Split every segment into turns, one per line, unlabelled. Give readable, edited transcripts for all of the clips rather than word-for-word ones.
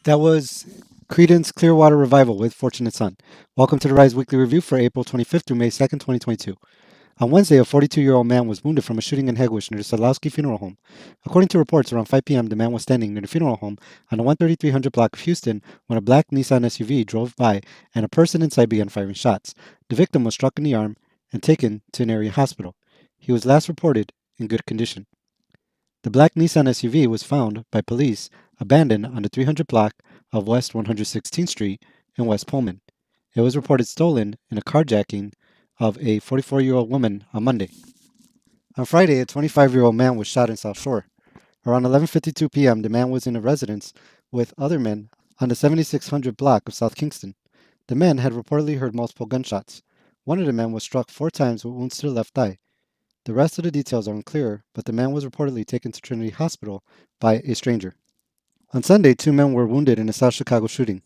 That was Creedence Clearwater Revival with Fortunate Son. Welcome to the Rise Weekly Review for April 25th through May 2nd, 2022. On Wednesday, a 42-year-old man was wounded from a shooting in Hegewisch near the Sadlowski Funeral Home. According to reports, around 5 p.m., the man was standing near the funeral home on the 13300 block of Houston when a black Nissan SUV drove by and a person inside began firing shots. The victim was struck in the arm and taken to an area hospital. He was last reported in good condition. The black Nissan SUV was found by police abandoned on the 300 block of West 116th Street in West Pullman. It was reported stolen in a carjacking of a 44-year-old woman on Monday. On Friday, a 25-year-old man was shot in South Shore. Around 11:52 p.m., the man was in a residence with other men on the 7600 block of South Kingston. The men had reportedly heard multiple gunshots. One of the men was struck 4 times with wounds to the left eye. The rest of the details are unclear, but the man was reportedly taken to Trinity Hospital by a stranger. On Sunday, 2 men were wounded in a South Chicago shooting.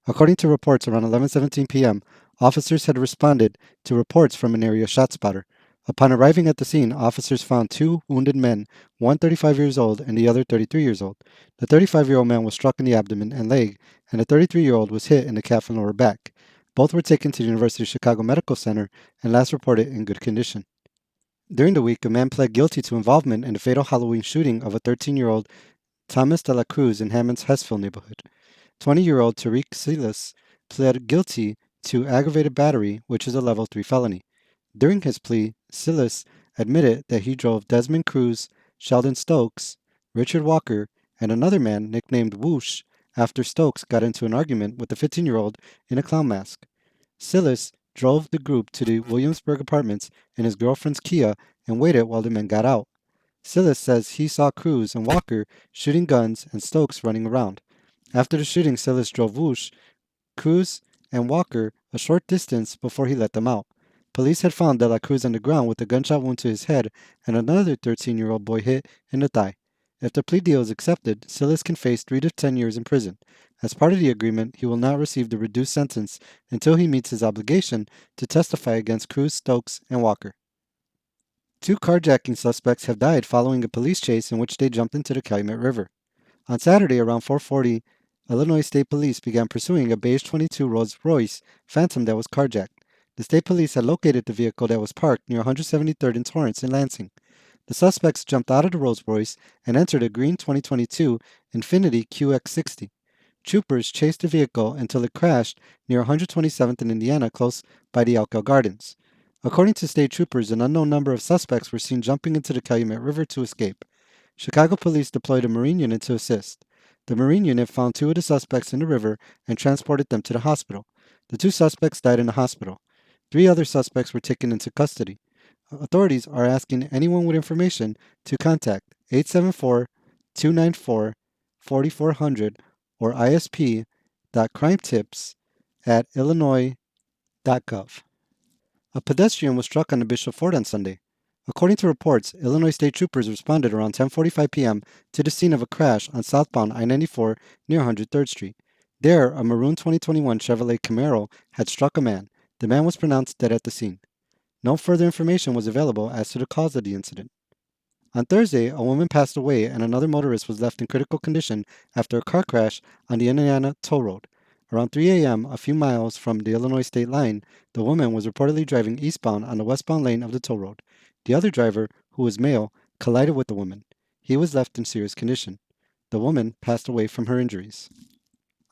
According to reports, around 11:17 p.m., officers had responded to reports from an area shot spotter. Upon arriving at the scene, officers found 2 wounded men, one 35 years old and the other 33 years old. The 35-year-old man was struck in the abdomen and leg, and the 33-year-old was hit in the calf and lower back. Both were taken to the University of Chicago Medical Center and last reported in good condition. During the week, a man pled guilty to involvement in the fatal Halloween shooting of a 13-year-old Thomas de la Cruz in Hammond's Hessville neighborhood. 20-year-old Tariq Silas pled guilty to aggravated battery, which is a level 3 felony. During his plea, Silas admitted that he drove Desmond Cruz, Sheldon Stokes, Richard Walker, and another man nicknamed Whoosh after Stokes got into an argument with the 15-year-old in a clown mask. Silas drove the group to the Williamsburg apartments in his girlfriend's Kia and waited while the men got out. Silas says he saw Cruz and Walker shooting guns and Stokes running around. After the shooting, Silas drove Whoosh, Cruz, and Walker a short distance before he let them out. Police had found De La Cruz on the ground with a gunshot wound to his head and another 13-year-old boy hit in the thigh. If the plea deal is accepted, Silas can face 3 to 10 years in prison. As part of the agreement, he will not receive the reduced sentence until he meets his obligation to testify against Cruz, Stokes, and Walker. 2 carjacking suspects have died following a police chase in which they jumped into the Calumet River. On Saturday, around 4:40, Illinois State Police began pursuing a beige 22 Rolls-Royce Phantom that was carjacked. The state police had located the vehicle that was parked near 173rd and Torrance in Lansing. The suspects jumped out of the Rolls-Royce and entered a green 2022 Infiniti QX60. Troopers chased the vehicle until it crashed near 127th and Indiana close by the Elko Gardens. According to state troopers, an unknown number of suspects were seen jumping into the Calumet River to escape. Chicago police deployed a Marine unit to assist. The Marine unit found 2 of the suspects in the river and transported them to the hospital. The 2 suspects died in the hospital. 3 other suspects were taken into custody. Authorities are asking anyone with information to contact 874-294-4400 or isp.crimetips@illinois.gov. A pedestrian was struck on the Bishop Ford on Sunday. According to reports, Illinois State Troopers responded around 10:45 p.m. to the scene of a crash on southbound I-94 near 103rd Street. There, a maroon 2021 Chevrolet Camaro had struck a man. The man was pronounced dead at the scene. No further information was available as to the cause of the incident. On Thursday, a woman passed away and another motorist was left in critical condition after a car crash on the Indiana Toll Road. Around 3 a.m., a few miles from the Illinois state line, the woman was reportedly driving eastbound on the westbound lane of the toll road. The other driver, who was male, collided with the woman. He was left in serious condition. The woman passed away from her injuries.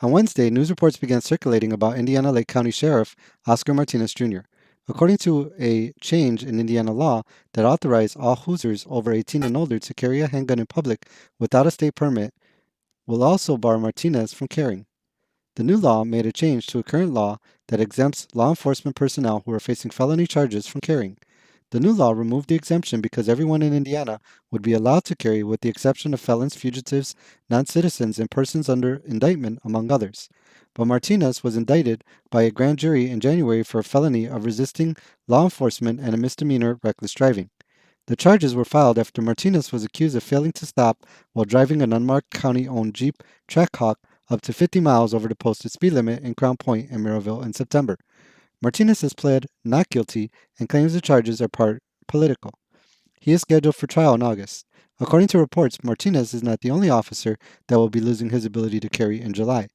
On Wednesday, news reports began circulating about Indiana Lake County Sheriff Oscar Martinez Jr. According to a change in Indiana law that authorized all Hoosiers over 18 and older to carry a handgun in public without a state permit, will also bar Martinez from carrying. The new law made a change to a current law that exempts law enforcement personnel who are facing felony charges from carrying. The new law removed the exemption because everyone in Indiana would be allowed to carry with the exception of felons, fugitives, non-citizens, and persons under indictment, among others. But Martinez was indicted by a grand jury in January for a felony of resisting law enforcement and a misdemeanor reckless driving. The charges were filed after Martinez was accused of failing to stop while driving an unmarked county-owned Jeep Trackhawk up to 50 miles over the posted speed limit in Crown Point and Merrillville in September. Martinez has pled not guilty and claims the charges are part political. He is scheduled for trial in August. According to reports, Martinez is not the only officer that will be losing his ability to carry in July.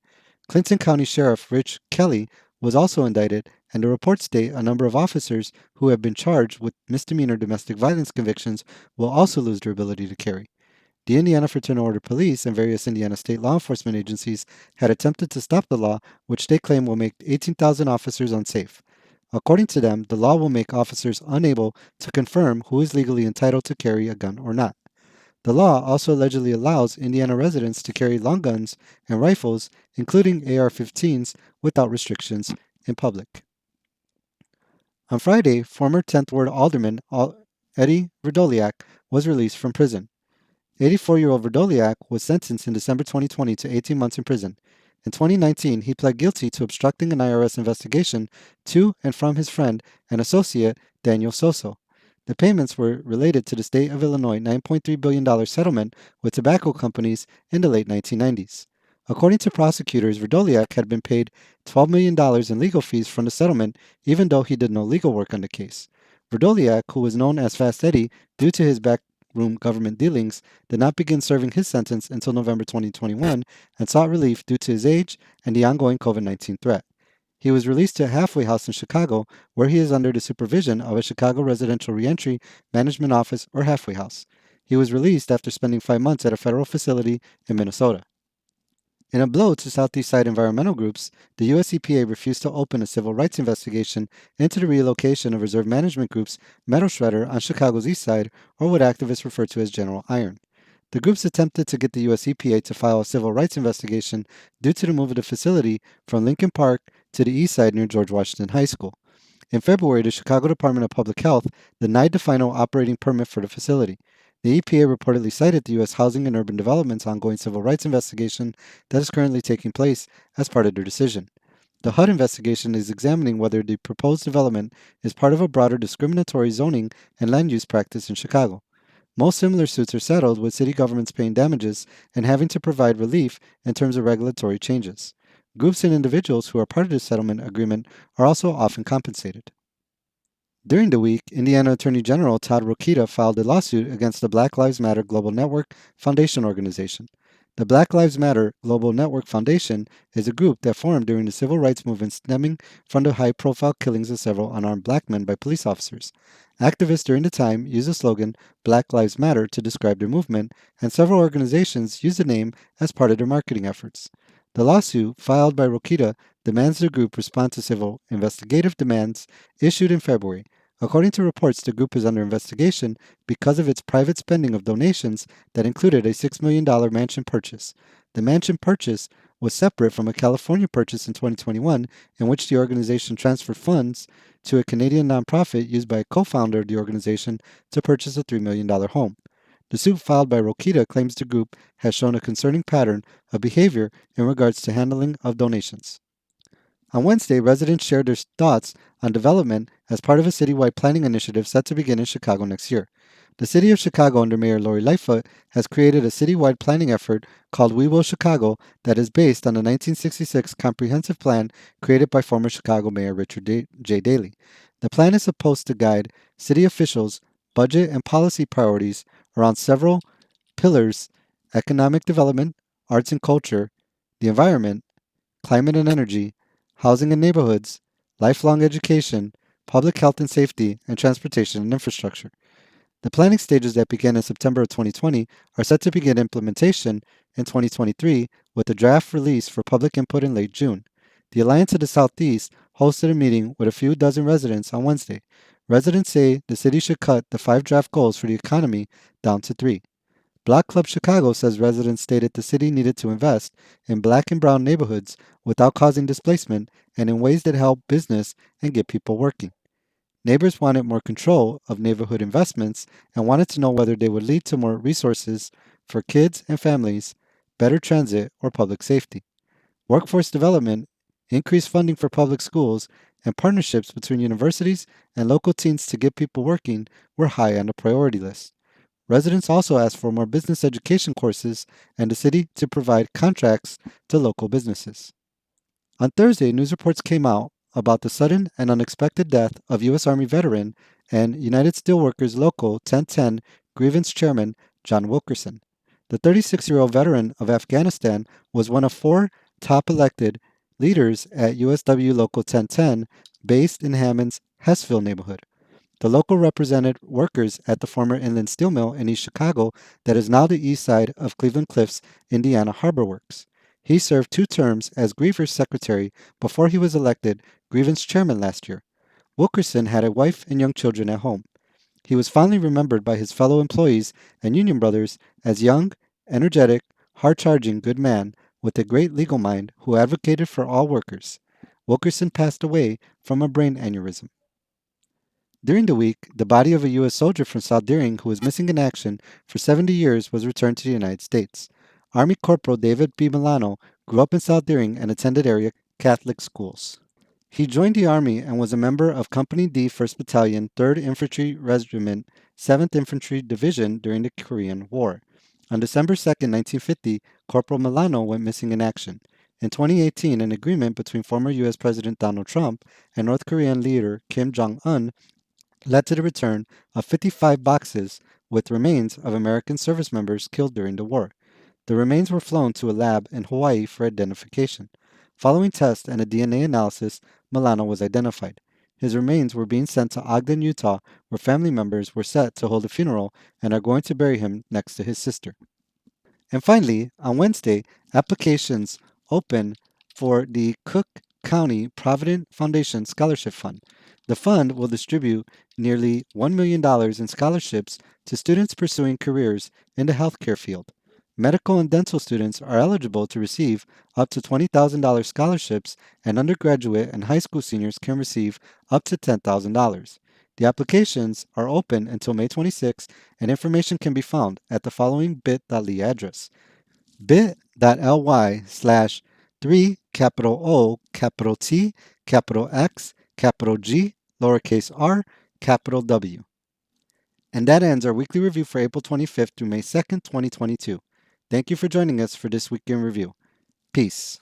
Clinton County Sheriff Rich Kelly was also indicted, and the reports state a number of officers who have been charged with misdemeanor domestic violence convictions will also lose their ability to carry. The Indiana Fraternal Order Police and various Indiana state law enforcement agencies had attempted to stop the law, which they claim will make 18,000 officers unsafe. According to them, the law will make officers unable to confirm who is legally entitled to carry a gun or not. The law also allegedly allows Indiana residents to carry long guns and rifles, including AR-15s, without restrictions in public. On Friday, former 10th Ward Alderman Eddie Verdoliak was released from prison. 84-year-old Verdoliak was sentenced in December 2020 to 18 months in prison. In 2019, he pled guilty to obstructing an IRS investigation to and from his friend and associate Daniel Soso. The payments were related to the state of Illinois' $9.3 billion settlement with tobacco companies in the late 1990s. According to prosecutors, Verdoliak had been paid $12 million in legal fees from the settlement, even though he did no legal work on the case. Verdoliak, who was known as Fast Eddie due to his backroom government dealings, did not begin serving his sentence until November 2021 and sought relief due to his age and the ongoing COVID-19 threat. He was released to a halfway house in Chicago, where he is under the supervision of a Chicago Residential Reentry Management Office or halfway house. He was released after spending 5 months at a federal facility in Minnesota. In a blow to Southeast Side environmental groups, the US EPA refused to open a civil rights investigation into the relocation of reserve management group's metal shredder on Chicago's east side, or what activists refer to as General Iron. The groups attempted to get the US EPA to file a civil rights investigation due to the move of the facility from Lincoln Park to the east side near George Washington High School. In February, the Chicago Department of Public Health denied the final operating permit for the facility. The EPA reportedly cited the U.S. Housing and Urban Development's ongoing civil rights investigation that is currently taking place as part of their decision. The HUD investigation is examining whether the proposed development is part of a broader discriminatory zoning and land use practice in Chicago. Most similar suits are settled with city governments paying damages and having to provide relief in terms of regulatory changes. Groups and individuals who are part of the settlement agreement are also often compensated. During the week, Indiana Attorney General Todd Rokita filed a lawsuit against the Black Lives Matter Global Network Foundation organization. The Black Lives Matter Global Network Foundation is a group that formed during the civil rights movement stemming from the high-profile killings of several unarmed black men by police officers. Activists during the time used the slogan Black Lives Matter to describe their movement, and several organizations used the name as part of their marketing efforts. The lawsuit, filed by Rokita, demands the group respond to civil investigative demands issued in February. According to reports, the group is under investigation because of its private spending of donations that included a $6 million mansion purchase. The mansion purchase was separate from a California purchase in 2021, in which the organization transferred funds to a Canadian nonprofit used by a co-founder of the organization to purchase a $3 million home. The suit filed by Rokita claims the group has shown a concerning pattern of behavior in regards to handling of donations. On Wednesday, residents shared their thoughts on development as part of a citywide planning initiative set to begin in Chicago next year. The City of Chicago under Mayor Lori Lightfoot has created a citywide planning effort called We Will Chicago that is based on the 1966 comprehensive plan created by former Chicago Mayor Richard J. Daley. The plan is supposed to guide city officials' budget and policy priorities around several pillars: economic development, arts and culture, the environment, climate and energy, housing and neighborhoods, lifelong education, public health and safety, and transportation and infrastructure. The planning stages that began in September of 2020 are set to begin implementation in 2023, with a draft release for public input in late June. The Alliance of the Southeast hosted a meeting with a few dozen residents on Wednesday. Residents say the city should cut the 5 draft goals for the economy down to 3. Block Club Chicago says residents stated the city needed to invest in black and brown neighborhoods without causing displacement and in ways that help business and get people working. Neighbors wanted more control of neighborhood investments and wanted to know whether they would lead to more resources for kids and families, better transit, or public safety. Workforce development, increased funding for public schools, and partnerships between universities and local teams to get people working were high on the priority list. Residents also asked for more business education courses and the city to provide contracts to local businesses. On Thursday, news reports came out about the sudden and unexpected death of U.S. Army veteran and United Steelworkers Local 1010 grievance chairman John Wilkerson. The 36-year-old veteran of Afghanistan was one of four top elected leaders at USW Local 1010, based in Hammond's Hessville neighborhood. The local represented workers at the former Inland Steel Mill in East Chicago that is now the east side of Cleveland Cliffs, Indiana Harbor Works. He served 2 terms as Grievance Secretary before he was elected Grievance Chairman last year. Wilkerson had a wife and young children at home. He was fondly remembered by his fellow employees and union brothers as young, energetic, hard-charging good man with a great legal mind who advocated for all workers. Wilkerson passed away from a brain aneurysm. During the week, the body of a U.S. soldier from South Deering who was missing in action for 70 years was returned to the United States. Army Corporal David B. Milano grew up in South Deering and attended area Catholic schools. He joined the Army and was a member of Company D, 1st Battalion, 3rd Infantry Regiment, 7th Infantry Division during the Korean War. On December 2, 1950, Corporal Milano went missing in action. In 2018, an agreement between former U.S. President Donald Trump and North Korean leader Kim Jong-un led to the return of 55 boxes with remains of American service members killed during the war. The remains were flown to a lab in Hawaii for identification. Following tests and a DNA analysis, Milano was identified. His remains were being sent to Ogden, Utah, where family members were set to hold a funeral and are going to bury him next to his sister. And finally, on Wednesday, applications open for the Cook County Provident Foundation Scholarship Fund. The fund will distribute nearly $1 million in scholarships to students pursuing careers in the healthcare field. Medical and dental students are eligible to receive up to $20,000 scholarships, and undergraduate and high school seniors can receive up to $10,000. The applications are open until May 26, and information can be found at the following bit.ly address: bit.ly/3 capital O capital T capital X capital G lowercase r capital W. And that ends our weekly review for April 25th through May 2nd, 2022. Thank you for joining us for this week in review. Peace.